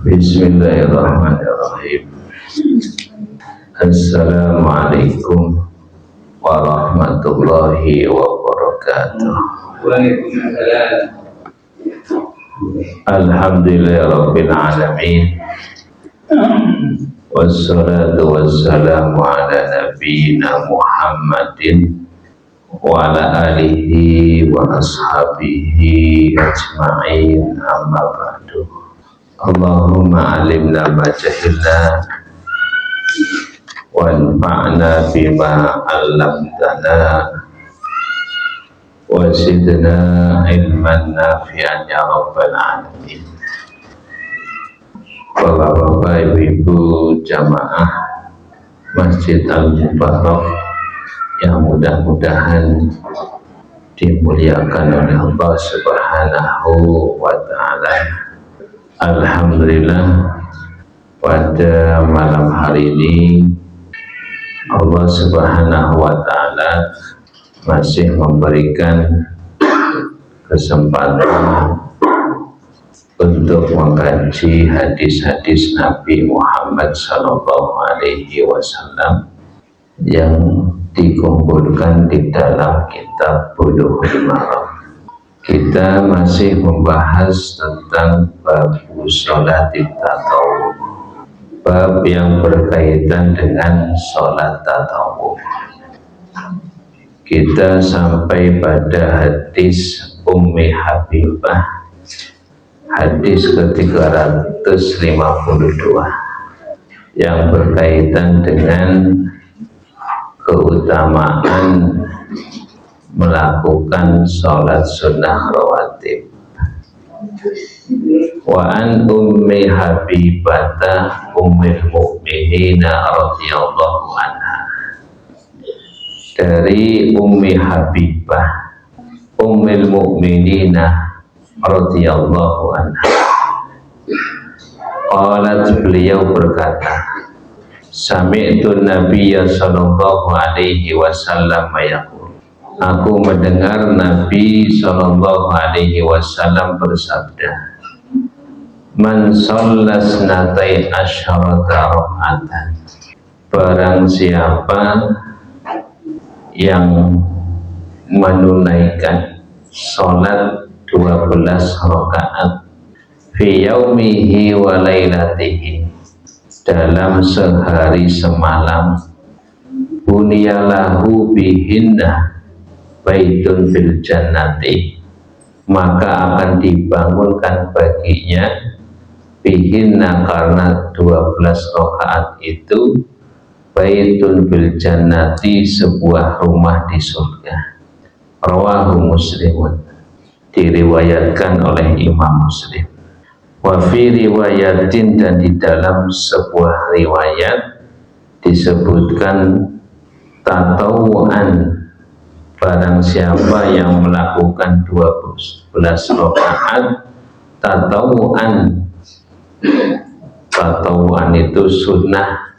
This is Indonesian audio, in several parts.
Bismillahirrahmanirrahim. Assalamualaikum warahmatullahi wabarakatuh. Alhamdulillahirabbil alamin. Wassalatu wassalamu ala nabiyyina Muhammadin wa ala alihi wa ashabihi ajma'in, amma ba'du. Allahumma alimna ma jahilna wanfa'na bima 'allamtana wa zidna ilman nafi'an ya rabbal alamin. Bapak-bapak, ibu-ibu jamaah Masjid Al-Mubarak yang mudah-mudahan dimuliakan oleh Allah Subhanahu wa ta'ala. Alhamdulillah, pada malam hari ini Allah Subhanahu wa ta'ala masih memberikan kesempatan untuk mengkaji hadis-hadis Nabi Muhammad Sallallahu Alaihi Wasallam yang dikumpulkan di dalam kitab Bulughul Maram. Kita masih membahas tentang bab sholat tatawwu, bab yang berkaitan dengan sholat tatawwu. Kita sampai pada hadis Ummi Habibah, hadis ke-352 yang berkaitan dengan keutamaan melakukan sholat sunnah rawatib. Wa an Ummi Habibata ummil mu'minina radhiyallahu anha, dari Ummi Habibah ummil mu'minina radhiyallahu anha, qalat, beliau berkata, sami'tu nabiyya sallallahu alaihi wasallam yaqul, aku mendengar Nabi sallallahu alaihi wasallam bersabda, man shallas natai asyarata raka'atan, barang siapa yang menunaikan sholat 12 rakaat fi yaumihi wa lailatihi, dalam sehari semalam, bunyalahu bihinna baitun fil jannati, maka akan dibangunkan baginya bihinna, karena 12 rakaat itu, baitun fil jannati, sebuah rumah di surga. Rawahu Muslimun, diriwayatkan oleh Imam Muslim. Wa fi riwayatin, dan di dalam sebuah riwayat disebutkan tatawuan, barang siapa yang melakukan 12 rakaat tatawuan, tatawuan itu sunnah,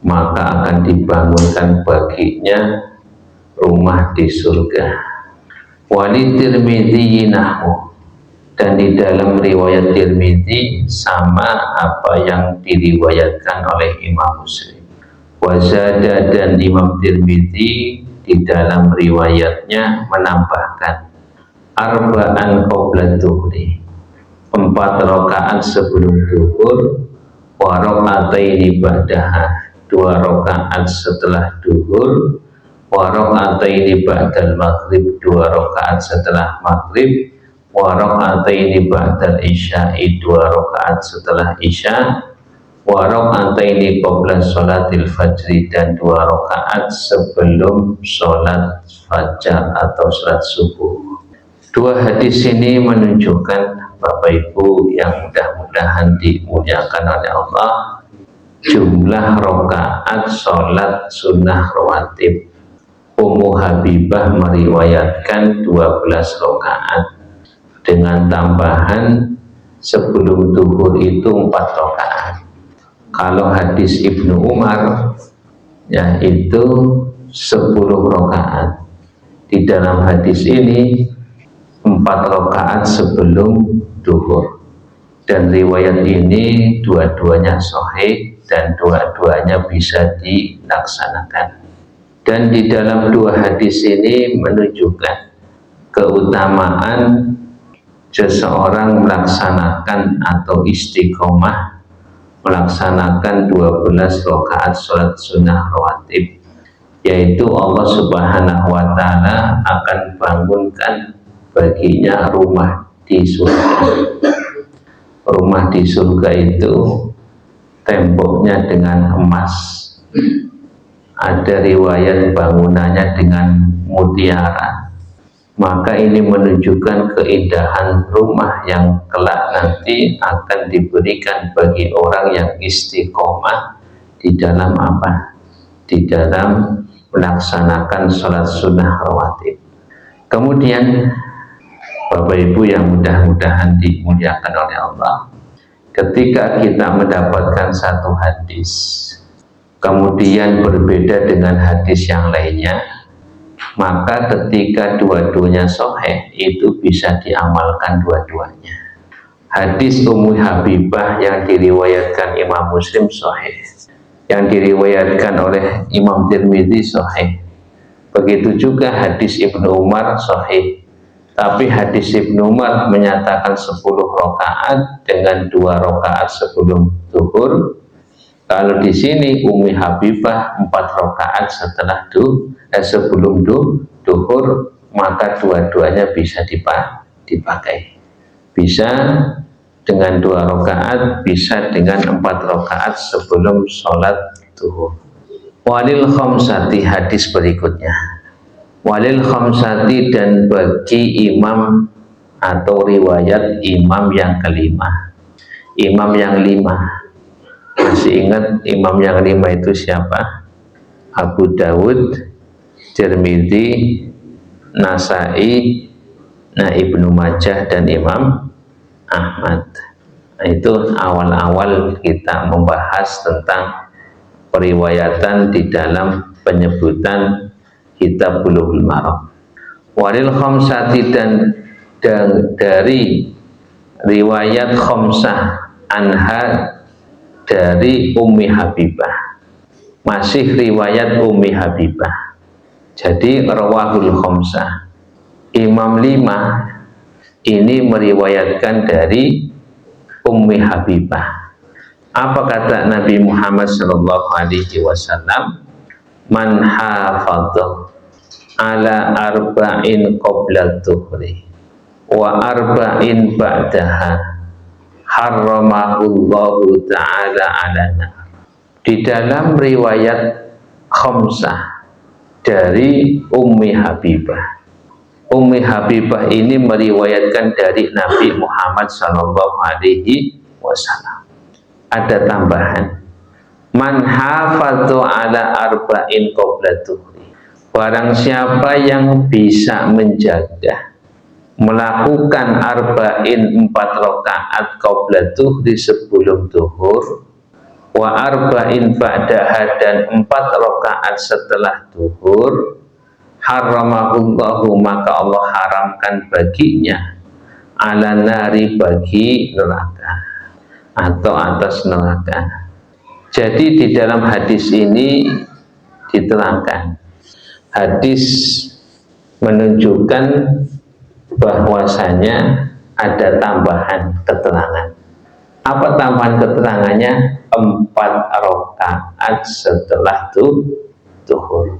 maka akan dibangunkan baginya rumah di surga. Wali Tirmidzi nahu, dan di dalam riwayat Tirmidzi sama apa yang diriwayatkan oleh Imam Muslim. Wazada, dan Imam Tirmidzi di dalam riwayatnya menambahkan arba'an qabla dhuhri, 4 rakaat sebelum zuhur, wa raka'ataini ba'daha, 2 rakaat setelah zuhur, wa raka'ataini ba'dal maghrib, 2 rakaat setelah maghrib, wa raka'ataini ba'dal isya'i, 2 rakaat setelah isya, wa raka'ataini qabla sholatil fajri, dan 2 rakaat sebelum sholat fajar atau sholat subuh. 2 hadis ini menunjukkan, Bapak Ibu yang mudah-mudahan dimuliakan oleh Allah, jumlah rakaat sholat sunnah rawatib. Ummu Habibah meriwayatkan 12 rakaat dengan tambahan sebelum zuhur itu 4 rakaat. Kalau hadis Ibnu Umar ya itu 10 rakaat. Di dalam hadis ini 4 rakaat sebelum zuhur. Dan riwayat ini dua-duanya sahih dan dua-duanya bisa dilaksanakan. Dan di dalam dua hadis ini menunjukkan keutamaan seseorang melaksanakan atau istiqomah melaksanakan 12 rakaat sholat sunnah rawatib, yaitu Allah Subhanahu wa Ta'ala akan bangunkan baginya rumah di surga. Rumah di surga itu temboknya dengan emas, ada riwayat bangunannya dengan mutiara. Maka ini menunjukkan keindahan rumah yang kelak nanti akan diberikan bagi orang yang istiqomah di dalam apa? Di dalam melaksanakan sholat sunnah rawatib. Kemudian Bapak Ibu yang mudah-mudahan dimuliakan oleh Allah, ketika kita mendapatkan satu hadis kemudian berbeda dengan hadis yang lainnya, maka ketika dua-duanya sahih itu bisa diamalkan dua-duanya. Hadis Ummu Habibah yang diriwayatkan Imam Muslim sahih, yang diriwayatkan oleh Imam Tirmidzi sahih. Begitu juga hadis Ibnu Umar sahih. Tapi hadis Ibnu Umar menyatakan 10 rakaat dengan 2 rakaat sebelum zuhur. Kalau di sini Ummu Habibah 4 rakaat setelah sebelum duhur, maka dua-duanya bisa dipakai. Bisa dengan 2 rakaat, bisa dengan 4 rakaat sebelum sholat duhur. Walil khamsati, hadis berikutnya. Walil khamsati, dan bagi imam atau riwayat imam yang kelima. Imam yang 5. Masih ingat imam yang 5 itu siapa? Abu Dawud, Tirmidzi, Nasai, Ibnu Majah, dan Imam Ahmad. Nah, itu awal-awal kita membahas tentang periwayatan di dalam penyebutan Kitab Bulughul Maram. Walil khamsati, dan dari riwayat khamsah anha, dari Ummi Habibah, masih riwayat Ummi Habibah. Jadi rawahul khamsah, imam 5 ini meriwayatkan dari Ummi Habibah. Apa kata Nabi Muhammad SAW? Man hafadha ala arba'in qabla dhuhri wa arba'in ba'daha harramahullahu ta'ala ala nar. Di dalam riwayat khamsah dari Ummi Habibah, Ummi Habibah ini meriwayatkan dari Nabi Muhammad SAW. Ada tambahan, man hafadhu ala arba'in qabla dhuhri, barang siapa yang bisa menjaga melakukan arba'in 4 rakaat qabla dhuhri sebelum zuhur, wa arba'in ba'daha, dan 4 rakaat setelah zuhur, haramahullahu, maka Allah haramkan baginya ala nari, bagi neraka atau atas neraka. Jadi di dalam hadis ini diterangkan, hadis menunjukkan bahwasanya ada tambahan keterangan. Apa tambahan keterangannya? 4 rakaat setelah zuhur.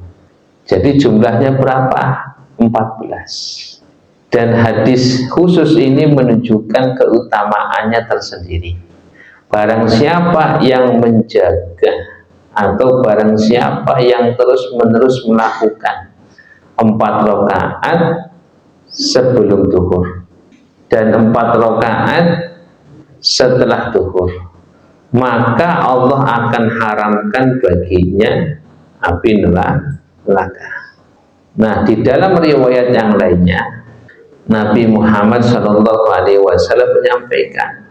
Jadi jumlahnya berapa? 14. Dan hadis khusus ini menunjukkan keutamaannya tersendiri. Barang siapa yang menjaga atau barang siapa yang terus-menerus melakukan 4 rakaat sebelum zuhur dan 4 rakaat setelah zuhur, maka Allah akan haramkan baginya api neraka. Nah, di dalam riwayat yang lainnya Nabi Muhammad SAW menyampaikan,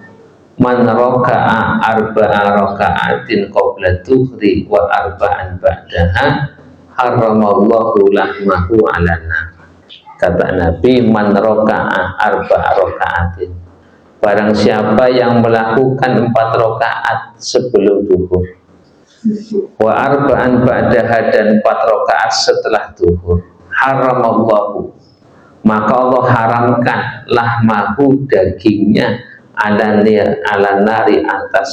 man raka'a arba'a raka'atin qabla dhuhri wa arba'an ba'daha haramallahu lahmahu 'alan nar. Kata Nabi, man raka'a arba'a raka'atin, barang siapa yang melakukan 4 rakaat sebelum duhur, wa arba'an ba'daha, dan 4 rakaat setelah duhur, haramallahu, maka Allah haramkan lahmahu, dagingnya, ala nari, atas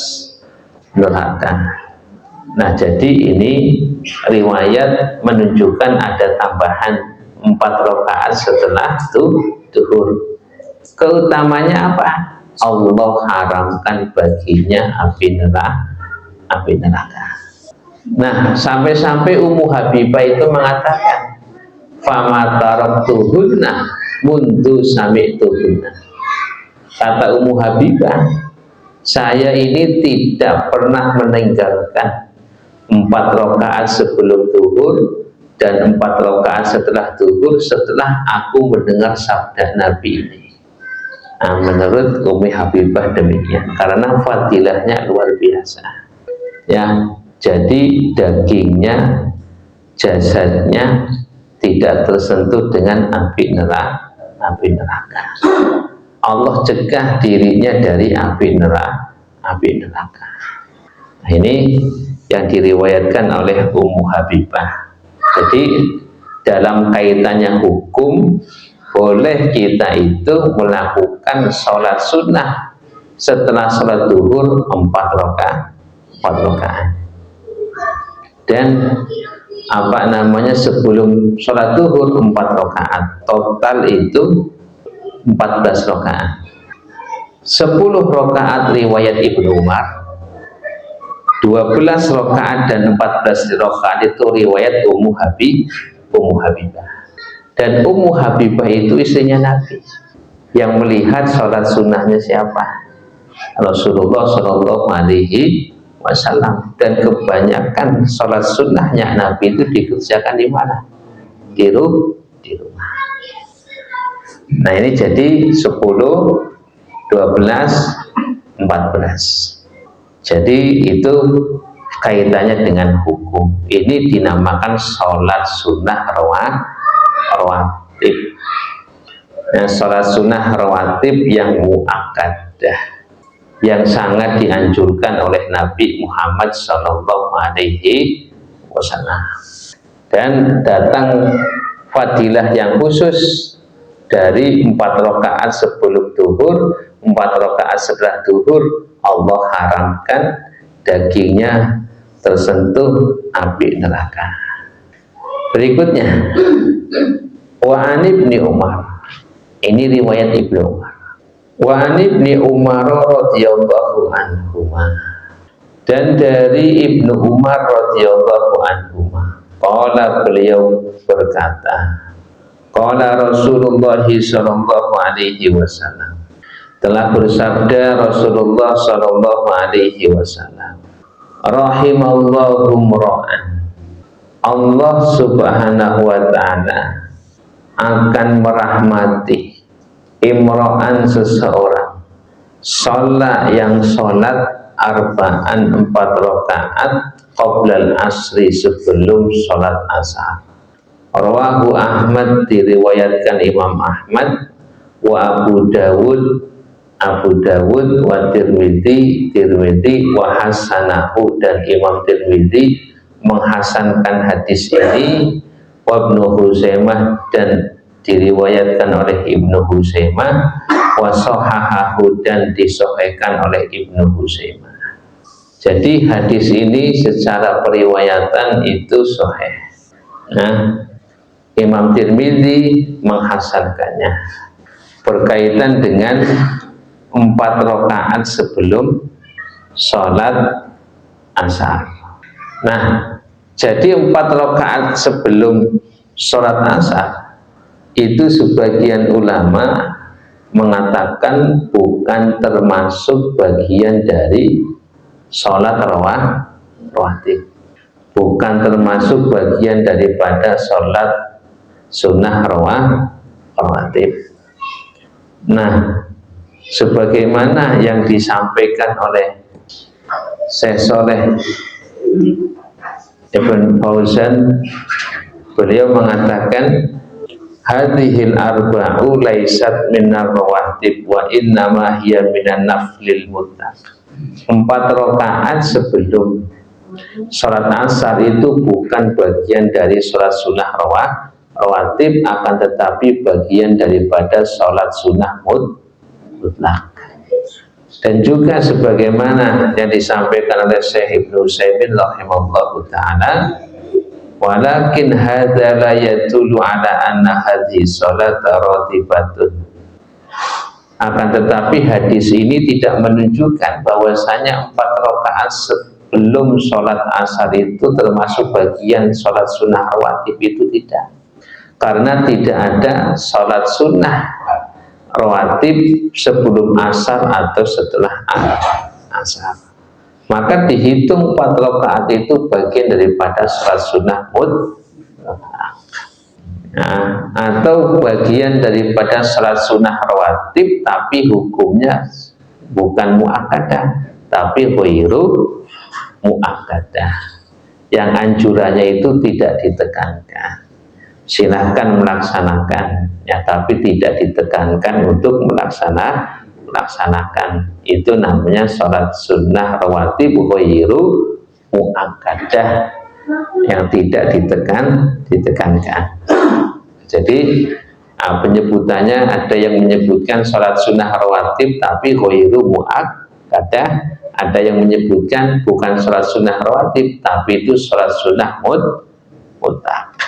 neraka. Nah, jadi ini riwayat menunjukkan ada tambahan 4 rakaat setelah duhur. Keutamanya apa? Allah haramkan baginya api neraka. Nah, sampai-sampai Ummu Habibah itu mengatakan, fama taraktuhunna mundu sami'tuhunna. Kata Ummu Habibah, saya ini tidak pernah meninggalkan 4 rakaat sebelum duhur dan 4 rakaat setelah duhur setelah aku mendengar sabda Nabi ini. Nah, menurut Ummu Habibah demikian, karena fadilahnya luar biasa. Ya, jadi dagingnya, jasadnya tidak tersentuh dengan api neraka. Allah cegah dirinya dari api neraka. Nah, ini yang diriwayatkan oleh Ummu Habibah. Jadi dalam kaitannya hukum, boleh kita itu melakukan sholat sunnah setelah sholat duhur 4 rakaat, dan sebelum sholat duhur 4 rakaat. Total itu 14 rakaat. 10 rakaat riwayat Ibnu Umar, 12 rakaat dan 14 rakaat itu riwayat Ummu Habibah. Dan Ummu Habibah itu istrinya Nabi. Yang melihat sholat sunnahnya siapa? Rasulullah Shallallahu Alaihi Wasallam. Dan kebanyakan sholat sunnahnya Nabi itu dikerjakan di mana? Di rumah. Nah, ini jadi 10, 12, 14. Jadi itu kaitannya dengan hukum. Ini dinamakan sholat sunnah rawatib. Nah, sholat sunnah rawatib yang muakkadah, yang sangat dianjurkan oleh Nabi Muhammad Sallallahu Alaihi Wasallam. Dan datang fadilah yang khusus dari 4 rakaat sebelum duhur, 4 rakaat setelah duhur, Allah haramkan dagingnya tersentuh api neraka. Berikutnya, wa an Ibni Umar. Ini riwayat Ibnu Umar. Wa an Ibni Umar radhiyallahu anhuma. Dan dari Ibnu Umar radhiyallahu anhuma, qala, beliau berkata, qala Rasulullah sallallahu alaihi wasallam, telah bersabda Rasulullah sallallahu alaihi wasallam, rahimallahu mra'an, Allah subhanahu wa ta'ala akan merahmati imra'an, seseorang, sholat yang sholat arba'an 4 rakaat qoblal asri, sebelum sholat asar. Rawahu Ahmad, diriwayatkan Imam Ahmad, wa Abu Dawud, wa Tirmidzi, wa hasanahu, dan Imam Tirmidzi menghasankan hadis ini, wa Ibnu Huzaimah, dan diriwayatkan oleh Ibnu Huzaimah, wa sahahahu, dan disahihkan oleh Ibnu Huzaimah. Jadi hadis ini secara periwayatan itu sahih. Nah, Imam Tirmidzi menghasankannya berkaitan dengan 4 rakaat sebelum sholat asar. Nah, jadi 4 rakaat sebelum sholat asar itu sebagian ulama mengatakan bukan termasuk bagian dari sholat rawatib, bukan termasuk bagian daripada sholat sunnah rawatib. Nah, sebagaimana yang disampaikan oleh Syekh Shalih Ibn Fauzan, beliau mengatakan hadhil arba'u laisat minar rawatib wa innama hiya minan naflil mutlaq. 4 rakaat sebelum sholat asar itu bukan bagian dari sholat sunnah rawatib, akan tetapi bagian daripada sholat sunnah mutlak. Dan juga sebagaimana yang disampaikan oleh Syekh Ibnu Utsaimin rahimahullahu ta'ala, walakin hadza la yadullu ala anna hadhihi sholat ratibatun. Akan tetapi hadis ini tidak menunjukkan bahwasanya 4 rakaat sebelum sholat asar itu termasuk bagian sholat sunnah rawatib, itu tidak. Karena tidak ada sholat sunnah rawatib sebelum asar atau setelah asar. Maka dihitung 4 rakaat itu bagian daripada sholat sunnah mutlak, atau bagian daripada sholat sunnah rawatib, tapi hukumnya bukan muakkadah tapi ghairu muakkadah, yang anjurannya itu tidak ditekankan. Silahkan melaksanakan ya, tapi tidak ditekankan untuk melaksanakan. Itu namanya sholat sunnah rawatib ghairu muakkadah, yang tidak ditekankan. Jadi penyebutannya ada yang menyebutkan sholat sunnah rawatib tapi ghairu muakkadah, ada yang menyebutkan bukan sholat sunnah rawatib tapi itu sholat sunnah mutlak.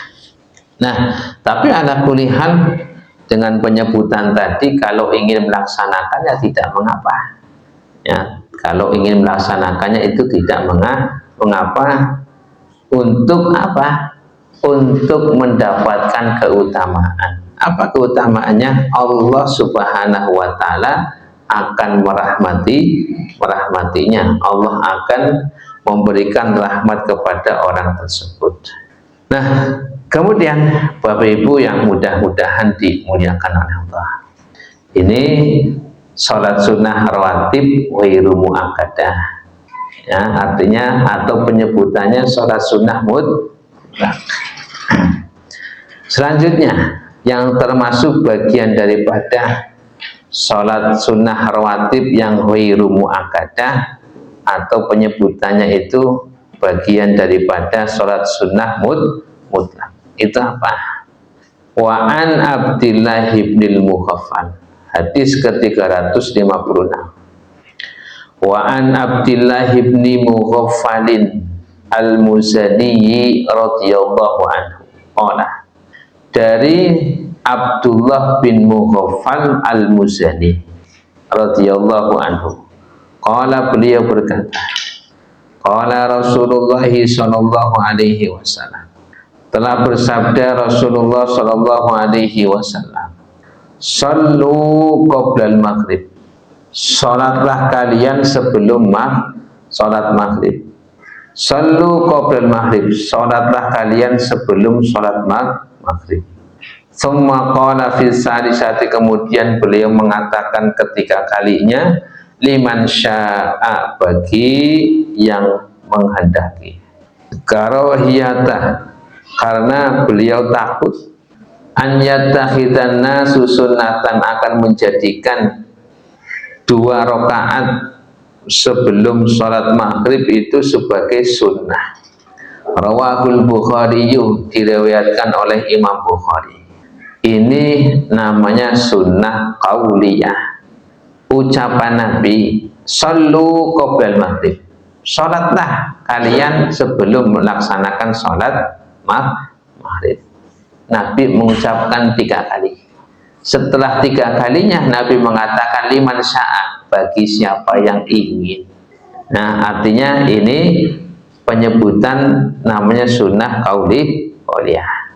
Nah, tapi ala kulihan dengan penyebutan tadi, kalau ingin melaksanakannya tidak mengapa. Ya, kalau ingin melaksanakannya itu tidak mengapa. Untuk apa? Untuk mendapatkan keutamaan. Apa keutamaannya? Allah Subhanahu wa ta'ala akan merahmatinya. Allah akan memberikan rahmat kepada orang tersebut. Nah, kemudian Bapak Ibu yang mudah-mudahan dimuliakan oleh Allah, ini sholat sunnah rawatib ghairu muakkadah, ya, artinya atau penyebutannya sholat sunnah mutlak. Selanjutnya yang termasuk bagian daripada sholat sunnah rawatib yang ghairu muakkadah atau penyebutannya itu bagian daripada sholat sunnah mutlak, itu apa? Wa an Abdillah ibnil Mughaffal, hadis ke-356. Wa an Abdillah ibni Mughaffalin al-Muzani radhiyallahu anhu qala, dari Abdullah bin Mughaffal al-Muzani radhiyallahu anhu qala, beliau berkata, qala Rasulullah sallallahu alaihi wasallam, telah bersabda Rasulullah sallallahu alaihi wasallam, sallu qoblal maghrib, salatlah kalian sebelum salat maghrib. Sallu qoblal maghrib, salatlah kalian sebelum salat maghrib. Tsumma qala fi salisati, kemudian beliau mengatakan ketiga kalinya, liman sya'a, bagi yang menghendaki. Karohiyatah, karena beliau takut, an yattakhidhan nasu sunnatan, akan menjadikan 2 rakaat sebelum sholat maghrib itu sebagai sunnah. Rawahul Bukhari, diriwayatkan oleh Imam Bukhari. Ini namanya sunnah qauliyah, ucapan Nabi, sallu qoblal maghrib, sholatlah kalian sebelum melaksanakan sholat maghrib. Nabi mengucapkan 3 kali. Setelah 3 kalinya Nabi mengatakan liman sya'a, bagi siapa yang ingin. Nah, artinya ini penyebutan namanya sunnah qauliyah.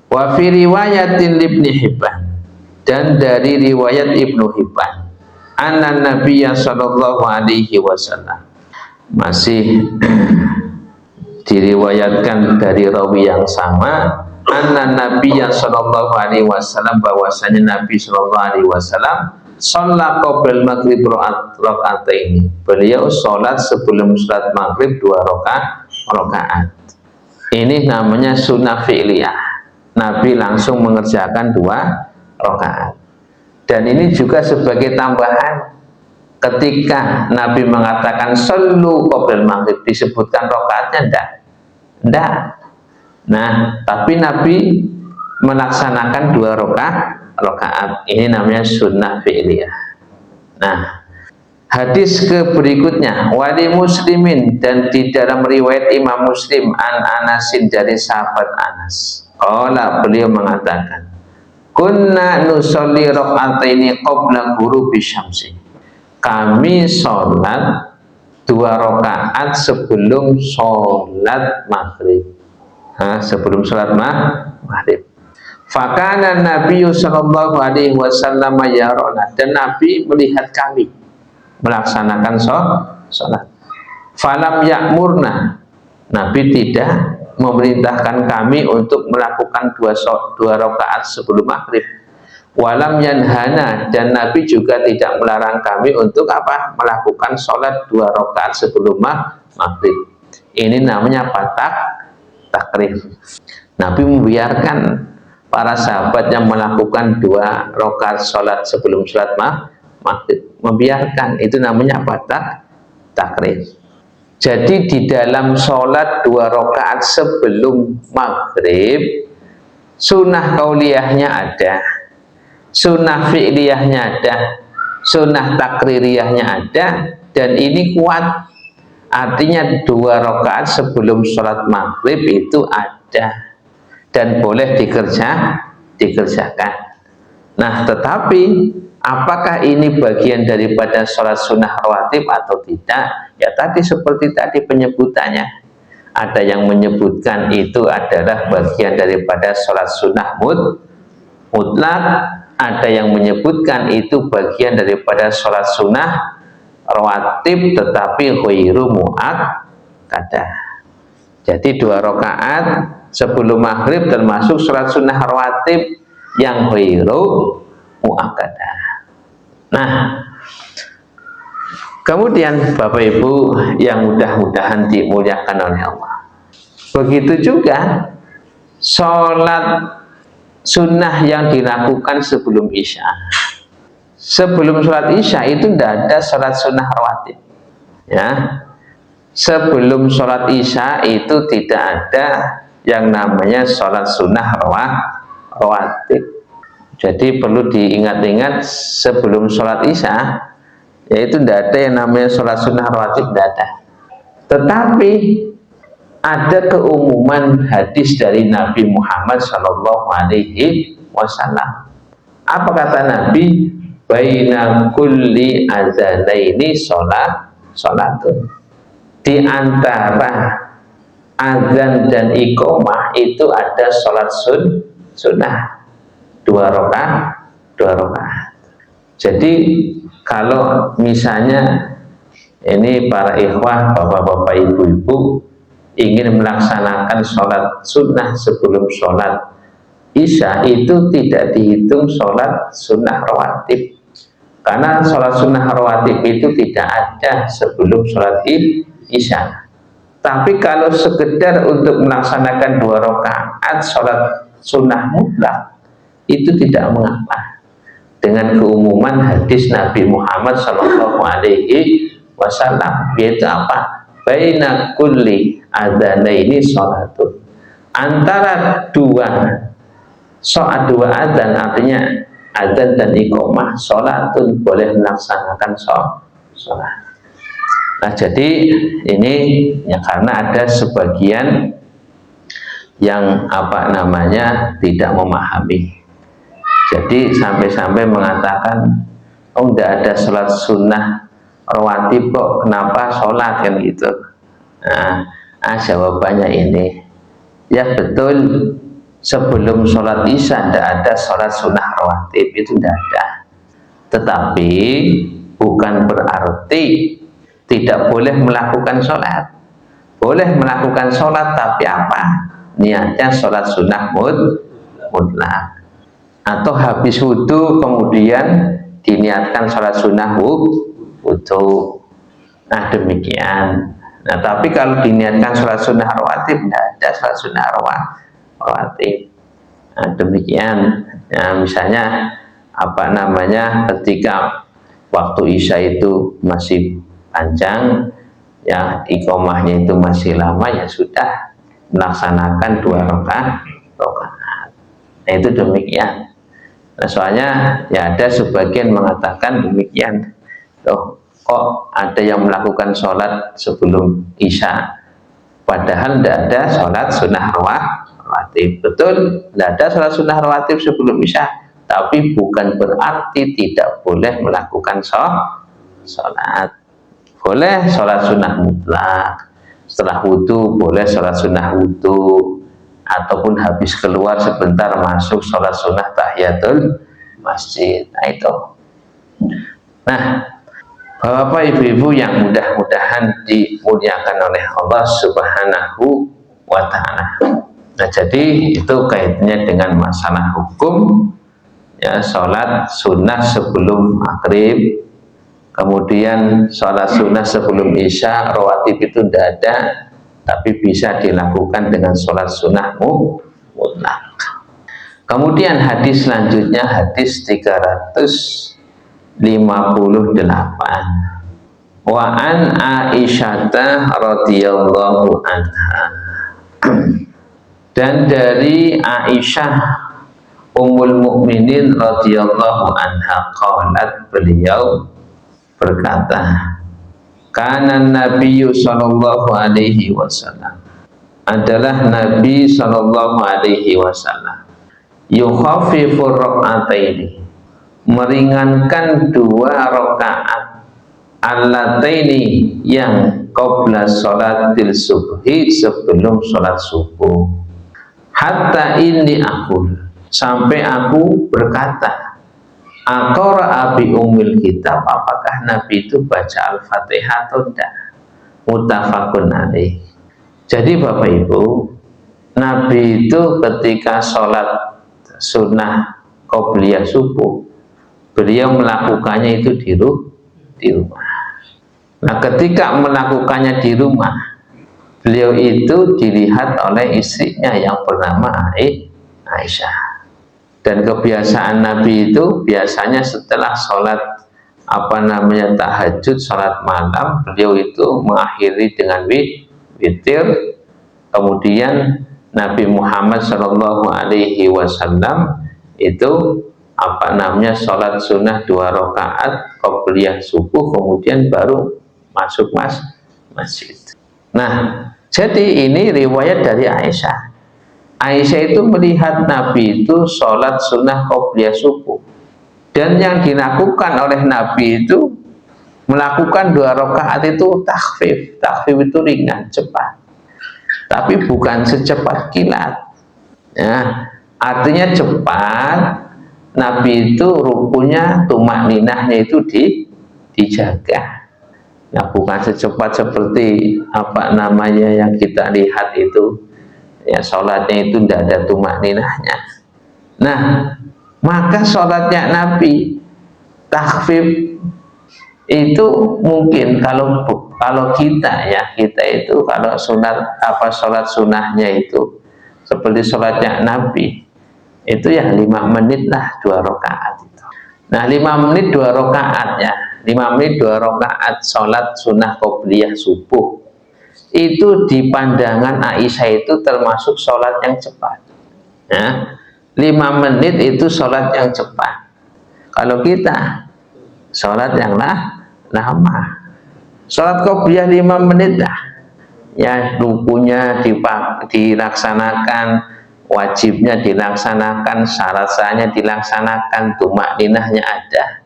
Wa fi riwayatin Ibnu Hibban, dan dari riwayat Ibnu Hibban, anna Nabiyya sallallahu alaihi wasallam, masih diriwayatkan dari rawi yang sama, anna Nabiyya sallallahu alaihi wasallam, bahwasanya Nabi sallallahu alaihi wasallam sholat qoblal maghrib rakaat-ini, beliau sholat sebelum sholat maghrib 2 rakaat. Ini namanya sunnah fi'liyah. Nabi langsung mengerjakan 2 rakaat. Dan ini juga sebagai tambahan, ketika Nabi mengatakan sallu qoblal maghrib, disebutkan rakaatnya enggak. Nah, tapi Nabi melaksanakan 2 rakaat. Ini namanya sunnah fi'liyah. Nah, hadis ke berikutnya, wali muslimin, dan di dalam riwayat Imam Muslim an Anasin, dari sahabat Anas, beliau mengatakan, kunna nusolli rakaataini qabla ghurubi syamsi, kami sholat 2 rakaat sebelum sholat maghrib. Sebelum sholat maghrib. Fakana Nabi sallallahu alaihi wasallam yarona, dan Nabi melihat kami melaksanakan sholat. Falam ya'murna, Nabi tidak memerintahkan kami untuk melakukan 2 rakaat sebelum maghrib. Walam yanhana, dan Nabi juga tidak melarang kami untuk melakukan sholat 2 rakaat sebelum maghrib. Ini namanya takrif. Nabi membiarkan para sahabat yang melakukan 2 rakaat sholat sebelum sholat maghrib, membiarkan. Itu namanya takrif. Jadi di dalam sholat 2 rakaat sebelum maghrib, sunnah kauliyahnya ada, sunnah fi'liyahnya ada, sunnah takririyahnya ada, dan ini kuat. Artinya 2 rakaat sebelum sholat maghrib itu ada dan boleh dikerjakan. Nah, tetapi apakah ini bagian daripada sholat sunnah rawatib atau tidak? Ya tadi seperti tadi penyebutannya. Ada yang menyebutkan itu adalah bagian daripada sholat sunnah mutlak. Ada yang menyebutkan itu bagian daripada sholat sunnah rawatib tetapi ghairu muakkadah. Jadi 2 rakaat sebelum maghrib termasuk sholat sunnah rawatib yang ghairu muakkadah. Nah, kemudian Bapak Ibu yang mudah-mudahan dimuliakan oleh Allah, begitu juga sholat sunnah yang dilakukan sebelum isya. Sebelum sholat isya itu tidak ada sholat sunnah rawatib. Ya, sebelum sholat isya itu tidak ada yang namanya sholat sunnah rawatib. Jadi perlu diingat-ingat, sebelum sholat isya yaitu tidak ada yang namanya sholat sunnah rawatib, tidak ada. Tetapi ada keumuman hadis dari Nabi Muhammad Shallallahu Alaihi Wasallam. Apa kata Nabi? Baina kulli adzanaini sholatun. Di antara azan dan iqomah itu ada sholat sunnah 2 rakaat. Jadi kalau misalnya ini para ikhwah, bapak-bapak, ibu-ibu ingin melaksanakan sholat sunnah sebelum sholat isya, itu tidak dihitung sholat sunnah rawatib, karena sholat sunnah rawatib itu tidak ada sebelum sholat isya. Tapi kalau sekedar untuk melaksanakan 2 rakaat sholat sunnah mutlak, itu tidak mengapa, dengan keumuman hadis Nabi Muhammad Shallallahu Alaihi Wasallam, yaitu apa? Baina kulli adzanaini sholatun. Antara 2 adzan, artinya adzan dan iqomah, sholatun, boleh melaksanakan sholat. Nah, jadi ini ya karena ada sebagian yang tidak memahami. Jadi sampai-sampai mengatakan, oh tidak ada sholat sunnah rawatib kok, kenapa sholat, kan gitu. Nah, jawabannya ini, ya betul, sebelum sholat isya tidak ada sholat sunnah rawatib, itu tidak ada. Tetapi bukan berarti tidak boleh melakukan sholat. Boleh melakukan sholat, tapi apa? Niatnya sholat sunnah mutlak. Atau habis wudhu kemudian diniatkan sholat sunnah wudhu. Nah, demikian. Nah, tapi kalau diniatkan sholat sunnah rawatib, tidak ada sholat sunnah rawatib. Nah, demikian. Ya, misalnya apa namanya, ketika waktu Isya itu masih panjang, ya iqomahnya itu masih lama, ya sudah melaksanakan 2 rakaat. Nah, itu demikian. Nah, soalnya ya ada sebagian mengatakan demikian. Kok ada yang melakukan sholat sebelum Isya, padahal tidak ada sholat sunnah rawatib. Betul, tidak ada sholat sunnah rawatib sebelum Isya, tapi bukan berarti tidak boleh melakukan sholat. Boleh sholat sunnah mutlak, setelah wudhu boleh sholat sunnah wudhu, ataupun habis keluar sebentar masuk sholat sunnah tahiyatul masjid. Nah itu. Nah, Bapak Ibu-ibu yang mudah-mudahan dimuliakan oleh Allah Subhanahu wa Ta'ala. Nah, jadi itu kaitannya dengan masalah hukum, ya, sholat sunnah sebelum maghrib, kemudian sholat sunnah sebelum Isya rawatib itu tidak ada, tapi bisa dilakukan dengan sholat sunnah mutlak. Kemudian hadis selanjutnya, hadis 358. Wa an Aisyata radhiyallahu anha. Dan dari Aisyah Ummul Mukminin radhiyallahu anha qalat, beliau berkata, kana Nabi sallallahu alaihi wasallam, adalah Nabi sallallahu alaihi wasallam, yukhaffifu rak'ataini, meringankan 2 rakaat, allataini, yang qabla sholatil subhi, sebelum sholat subuh, hatta inni aqul, sampai aku berkata, aqra bi ummil kitab, apakah Nabi itu baca Al-Fatihah atau tidak? Muttafaqun alaih. Jadi Bapak Ibu, Nabi itu ketika sholat sunnah qobliyah subuh, beliau melakukannya itu di rumah. Nah, ketika melakukannya di rumah, beliau itu dilihat oleh istrinya yang bernama Aisyah. Dan kebiasaan Nabi itu biasanya setelah sholat tahajud, sholat malam, beliau itu mengakhiri dengan witir. Kemudian Nabi Muhammad Shallallahu Alaihi Wasallam itu sholat sunnah 2 rakaat qobliyah subuh, kemudian baru masuk masjid. Nah, jadi ini riwayat dari Aisyah. Aisyah itu melihat Nabi itu sholat sunnah qobliyah subuh, dan yang dilakukan oleh Nabi itu melakukan 2 rakaat itu takhfif. Takhfif itu ringan, cepat, tapi bukan secepat kilat, ya, artinya cepat. Nabi itu rukunya, tumakninahnya itu dijaga. Nah, bukan secepat seperti yang kita lihat itu, ya, sholatnya itu tidak ada tumakninahnya. Nah, maka sholatnya Nabi takhfif itu mungkin kalau kita itu kalau sholat sunnahnya itu seperti sholatnya Nabi itu ya 5 menit lah 2 rakaat itu. Nah, 5 menit 2 rakaat, ya, 5 menit 2 rakaat sholat sunnah qobliyah subuh itu di pandangan Aisyah itu termasuk sholat yang cepat, ya. 5 menit itu sholat yang cepat. Kalau kita sholat yang lama, sholat qobliyah 5 menit lah, ya, rukunya dilaksanakan, wajibnya dilaksanakan, syarat-syaratnya dilaksanakan, tumakninahnya ada.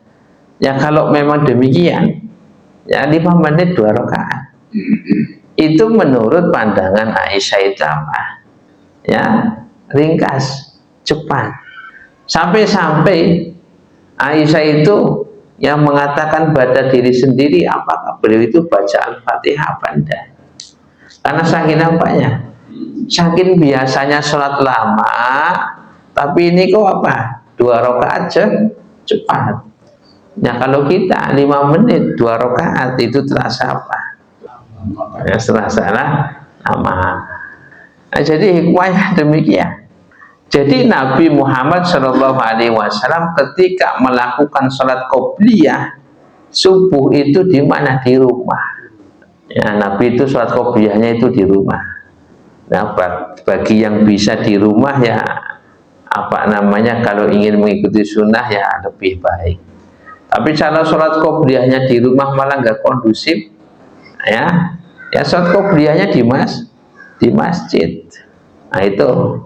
Ya, kalau memang demikian, ya 5 menit 2 rakaat. Itu menurut pandangan Aisyah itu apa? Ya, ringkas, cepat. Sampai-sampai Aisyah itu yang mengatakan pada diri sendiri, apakah beliau itu baca Al-Fatihah apa enggak? Karena saking apanya? Saking biasanya sholat lama, tapi ini kok 2 rakaat cepat. Nah, kalau kita 5 menit 2 rakaat itu terasa apa? Ya, terasa lama. Nah, jadi hikmahnya demikian. Jadi Nabi Muhammad SAW ketika melakukan sholat qobliyah subuh itu di mana? Di rumah. Ya, Nabi itu sholat qobliyahnya itu di rumah. Nah, bagi yang bisa di rumah ya apa namanya, kalau ingin mengikuti sunnah ya lebih baik. Tapi kalau sholat qobliyahnya di rumah malah nggak kondusif, ya sholat qobliyahnya di masjid. Nah itu.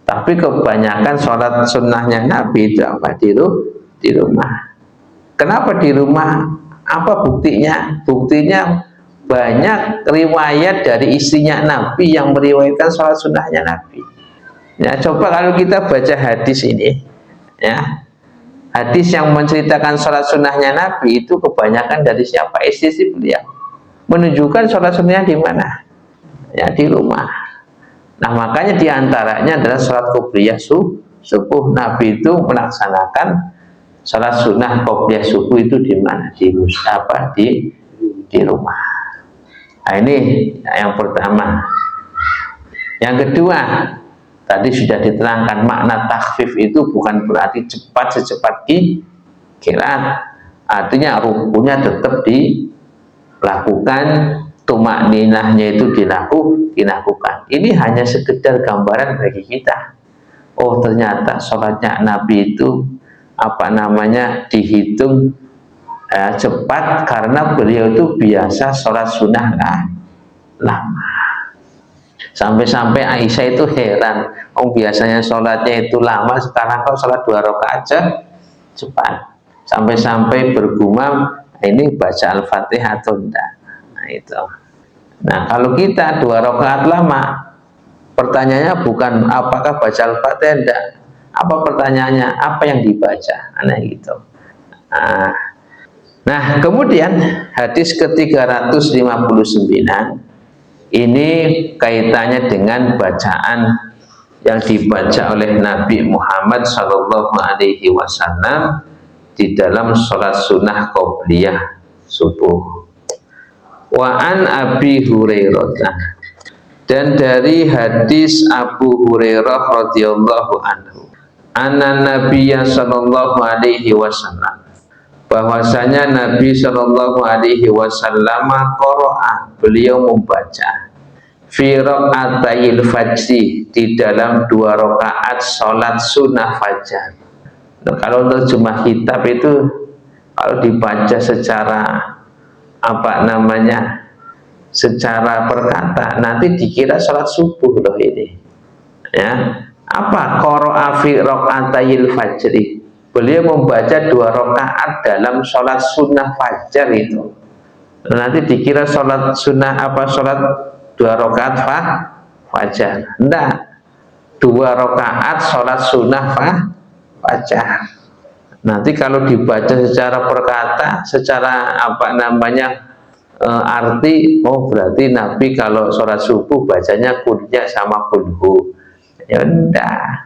Tapi kebanyakan sholat sunnahnya Nabi itu apa? Di rumah. Kenapa di rumah? Apa buktinya? Buktinya banyak riwayat dari istrinya Nabi yang meriwayatkan sholat sunnahnya Nabi. Ya, coba kalau kita baca hadis ini, ya, hadis yang menceritakan sholat sunnahnya Nabi itu kebanyakan dari siapa? Istri beliau. Menunjukkan sholat sunnahnya di mana? Ya, di rumah. Nah, makanya diantaranya adalah sholat qobliyah subuh. Nabi itu melaksanakan sholat sunnah qobliyah subuh itu di mana? Di rumah. Nah, ini yang pertama. Yang kedua, tadi sudah diterangkan makna takhfif itu bukan berarti cepat secepat kilat. Artinya rukunya tetap dilakukan, tumak ninahnya itu dilakukan. Ini hanya sekedar gambaran bagi kita. Oh, ternyata sholatnya Nabi itu apa namanya dihitung cepat karena beliau itu biasa sholat sunnah lama. Sampai-sampai Aisyah itu heran, oh biasanya sholatnya itu lama, sekarang kau sholat 2 rakaat aja cepat. Sampai-sampai bergumam, ini baca Al-Fatihah atau enggak? Nah itu. Nah, kalau kita 2 rakaat lama, pertanyaannya bukan apakah baca Al-Fatihah enggak. Apa pertanyaannya? Apa yang dibaca? Nah, gitu. Nah, kemudian hadis ke-359 ini kaitannya dengan bacaan yang dibaca oleh Nabi Muhammad SAW di dalam sholat sunnah qobliyah subuh. Wa an Abi Hurairah, dan dari hadis Abu Hurairah radhiyallahu anhu, anna Nabiyya sallallahu alaihi wasallam, bahwasanya Nabi sallallahu alaihi wasallam qara'a, beliau membaca fi rakaatayil fajri, di dalam 2 rakaat salat sunnah fajar. Nah, kalau terjemah kitab itu kalau dibaca secara apa namanya secara perkata nanti dikira sholat subuh loh ini, ya. Apa qara'a fi rakaatayil fajri, beliau membaca 2 rakaat dalam sholat sunnah fajar itu, nanti dikira sholat sunnah apa, sholat 2 rakaat fajar. Enggak, 2 rakaat sholat sunnah fajar. Nanti kalau dibaca secara perkata, secara apa namanya arti, oh berarti Nabi kalau sholat subuh bacanya kuliah sama kulhu. Ya udah,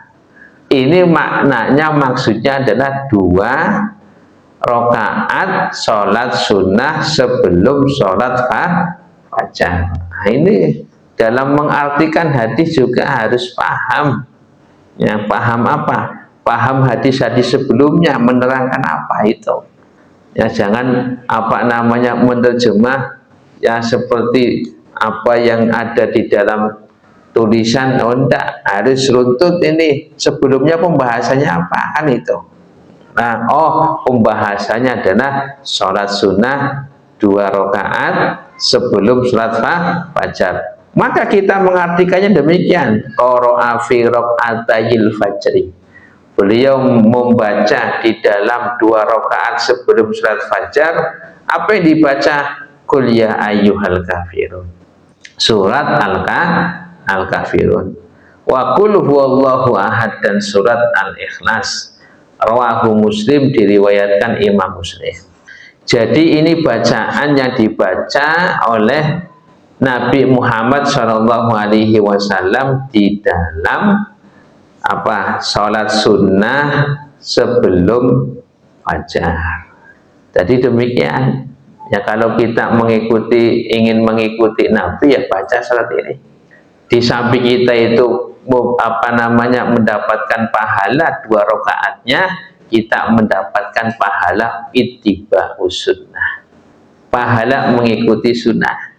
ini maknanya maksudnya adalah 2 rakaat sholat sunnah sebelum sholat fajar. Nah, ini dalam mengartikan hadis juga harus paham. Ya, paham apa? Paham hadis-hadis sebelumnya menerangkan apa itu. Ya, jangan apa namanya menerjemah ya seperti apa yang ada di dalam tulisan. Oh enggak, harus runtut ini sebelumnya pembahasannya apaan itu. Nah, oh pembahasannya adalah sholat sunnah 2 rakaat sebelum sholat fajar. Maka kita mengartikannya demikian, qara'a fi rakaatayil fajri, beliau membaca di dalam 2 rakaat sebelum sholat fajar. Apa yang dibaca? Qul ya ayyuhal kafirun, surat Al-Kafirun, wa qul huwallahu ahad, dan surat Al-Ikhlas. Rawahu Muslim, diriwayatkan Imam Muslim. Jadi ini bacaan yang dibaca oleh Nabi Muhammad SAW di dalam apa, sholat sunnah sebelum fajar. Jadi demikian ya, kalau kita ingin mengikuti Nabi ya baca sholat ini. Di samping kita itu mendapatkan pahala 2 rakaatnya, kita mendapatkan pahala ittiba'us sunnah, pahala mengikuti sunnah.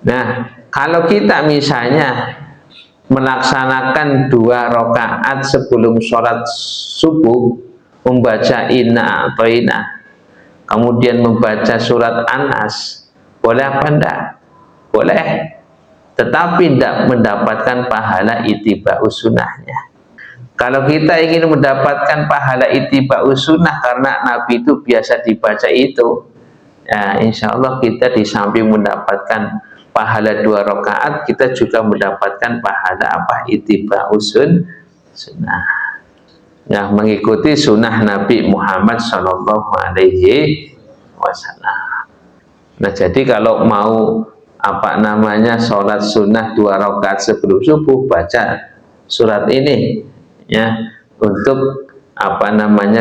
Nah, kalau kita misalnya melaksanakan 2 rakaat sebelum sholat subuh, membaca inna a'toina, kemudian membaca surat An-Nas, boleh apa enggak? Boleh, tetapi tidak mendapatkan pahala ittiba'us sunnahnya. Kalau kita ingin mendapatkan pahala ittiba'us sunnah karena Nabi itu biasa dibaca itu, ya insya Allah kita di samping mendapatkan pahala 2 rakaat, kita juga mendapatkan pahala apa? Ittiba'us sunnah. Ya, mengikuti sunnah Nabi Muhammad Shallallahu Alaihi Wasallam. Nah, jadi kalau mau sholat sunnah 2 rakaat sebelum subuh, baca surat ini, ya, untuk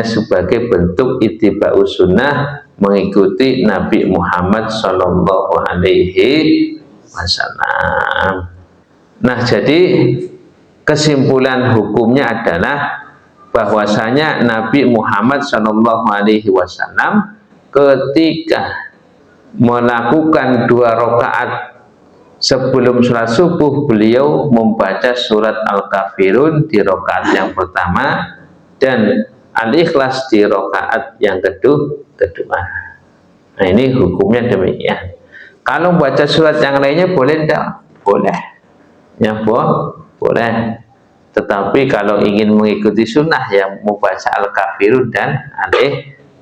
sebagai bentuk ittiba'us sunnah, mengikuti Nabi Muhammad Shallallahu Alaihi Wasallam. Nah, jadi kesimpulan hukumnya adalah bahwasanya Nabi Muhammad Shallallahu Alaihi Wasallam ketika melakukan 2 rakaat sebelum sholat subuh, beliau membaca surat Al-Kafirun di rakaat yang pertama dan Al-Ikhlas di rakaat yang kedua. Nah, ini hukumnya demikian. Kalau baca surat yang lainnya boleh tidak? Boleh. Ya, boleh. Tetapi kalau ingin mengikuti sunnah, yang membaca Al-Kafirun dan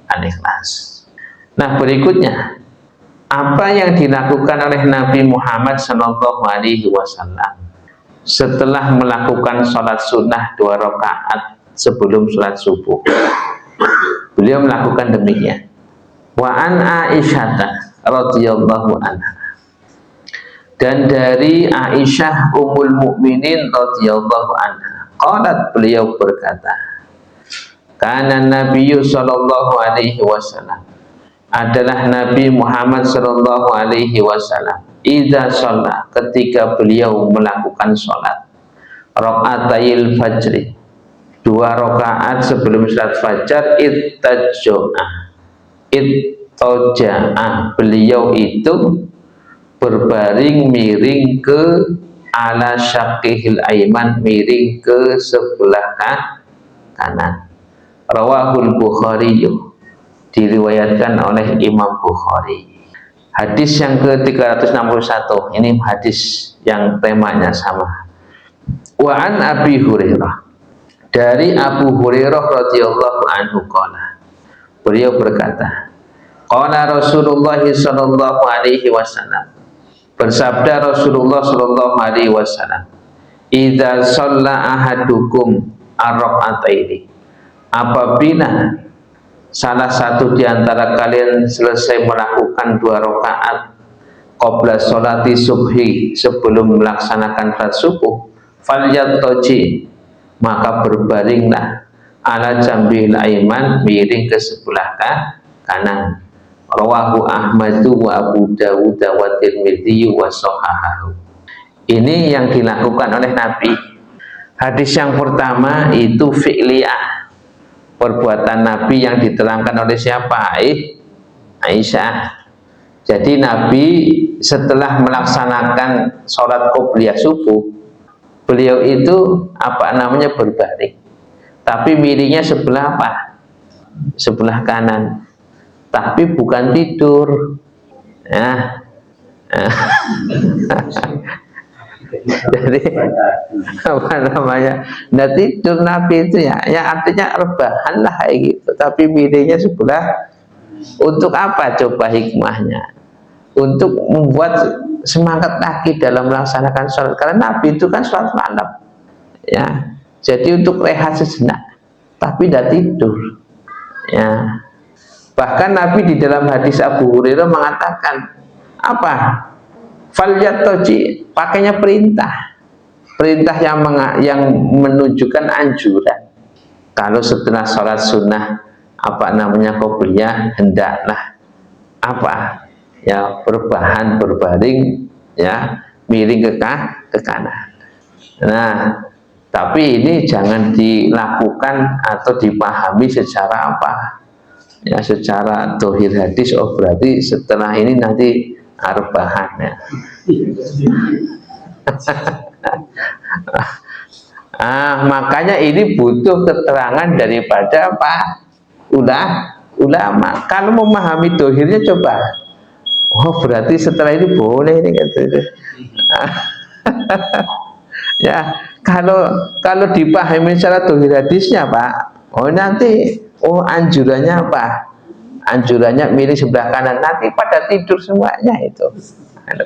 Al-Ikhlas. Nah, berikutnya, apa yang dilakukan oleh Nabi Muhammad Shallallahu Alaihi Wasallam setelah melakukan sholat sunnah 2 rakaat sebelum sholat subuh? Beliau melakukan demikian. Wa an Aisyah radhiyallahu anha, dan dari Aisyah Ummul Mukminin radhiyallahu anha, qalat, beliau berkata, kana Nabiyyu sallallahu alaihi wasallam, adalah Nabi Muhammad sallallahu alaihi wasallam, idza shalla, ketika beliau melakukan sholat rakaatayil fajri, 2 rakaat sebelum salat fajar, ittaja'a, beliau itu berbaring miring ke ala syaqihil aiman, miring ke sebelah kanan. Rawahul Bukhari, diriwayatkan oleh Imam Bukhari. Hadis yang ke-361, ini hadis yang temanya sama. Wa an Abi Hurairah, dari Abu Hurairah radhiyallahu anhu qala, beliau berkata, qala Rasulullah sallallahu alaihi wasallam, bersabda Rasulullah sallallahu alaihi wasallam, idza shalla ahadukum ar-raka'ataini, apabila salah satu di antara kalian selesai melakukan 2 rakaat qabla sholati subhi, sebelum melaksanakan salat subuh, falyattaji, maka berbaringlah ala jambil aiman, miring ke sebelah kanan. Rawahu Ahmadu wa Abu Dawud wa Tirmidzi wa shahahahu. Ini yang dilakukan oleh Nabi. Hadis yang pertama itu fi'liyah, perbuatan Nabi yang diterangkan oleh siapa? Aisyah. Jadi Nabi setelah melaksanakan sholat qobliyah subuh, beliau itu berbaring, tapi miringnya sebelah apa? Sebelah kanan, tapi bukan tidur. Jadi nggak tidur Nabi itu, ya artinya rebahan lah kayak gitu, tapi miringnya sebelah. Untuk apa coba hikmahnya? Untuk membuat semangat lagi dalam melaksanakan sholat, karena Nabi itu kan sholat malam, ya. Jadi untuk rehat sejenak, tapi tidak tidur, ya. Bahkan Nabi di dalam hadis Abu Hurairah mengatakan apa? Falyatoji, pakainya perintah yang menunjukkan anjuran. Kalau setelah sholat sunnah qobliyah, hendaklah berbaring, ya, miring ke kanan. Nah, Tapi ini jangan dilakukan atau dipahami secara apa? Ya, secara dohir hadis. Oh, berarti setelah ini nanti arbahan ya. Makanya ini butuh keterangan daripada ulama. Kalau memahami dohirnya coba. Oh, berarti setelah ini boleh ini gitu. Ya, kalau dipahami secara dohir hadisnya Pak, nanti anjurannya apa? Anjurannya milih sebelah kanan, nanti pada tidur semuanya itu.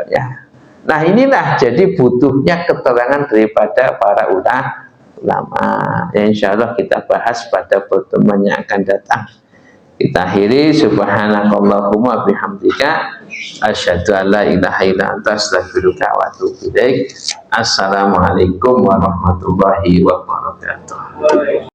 Ya. Nah, inilah jadi butuhnya keterangan daripada para ulama. Ya, insya Allah kita bahas pada pertemuan yang akan datang. Kita akhiri, subhanakallahumma bihamdika asyhadu an la ilaha illa anta astaghfiruka wa atubu ilaik. Assalamualaikum warahmatullahi wabarakatuh.